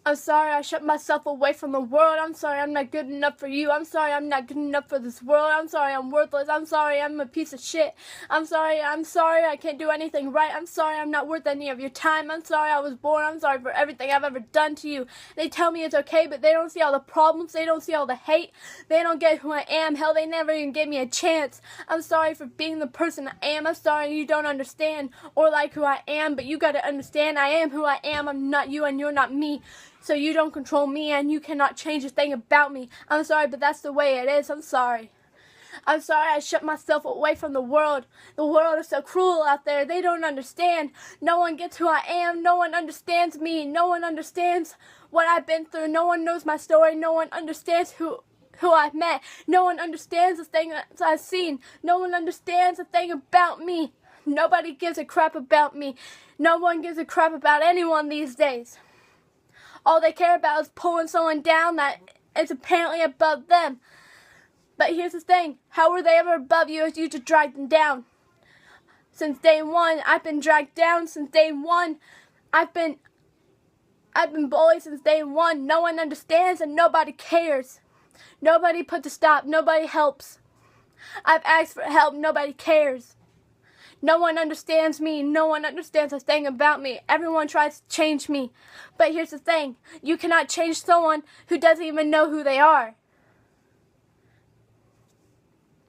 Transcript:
I'm sorry I shut myself away from the world. I'm sorry I'm not good enough for you. I'm sorry I'm not good enough for this world. I'm sorry I'm worthless. I'm sorry I'm a piece of shit. I'm sorry I can't do anything right. I'm sorry I'm not worth any of your time. I'm sorry I was born. I'm sorry for everything I've ever done to you. They tell me it's okay, but they don't see all the problems. They don't see all the hate. They don't get who I am. Hell, they never even gave me a chance. I'm sorry for being the person I am. I'm sorry you don't understand or like who I am, but you gotta understand I am who I am. I'm not you and you're not me. So you don't control me and you cannot change a thing about me. I'm sorry, but that's the way it is. I'm sorry. I'm sorry I shut myself away from the world. The world is so cruel out there. They don't understand. No one gets who I am. No one understands me. No one understands what I've been through. No one knows my story. No one understands who I've met. No one understands the thing that I've seen. No one understands the thing about me. Nobody gives a crap about me. No one gives a crap about anyone these days. All they care about is pulling someone down that is apparently above them. But here's the thing. How were they ever above you if you just dragged them down? Since day one, I've been dragged down. Since day one, I've been bullied since day one. No one understands and nobody cares. Nobody puts a stop. Nobody helps. I've asked for help. Nobody cares. No one understands me. No one understands a thing about me. Everyone tries to change me. But here's the thing. You cannot change someone who doesn't even know who they are.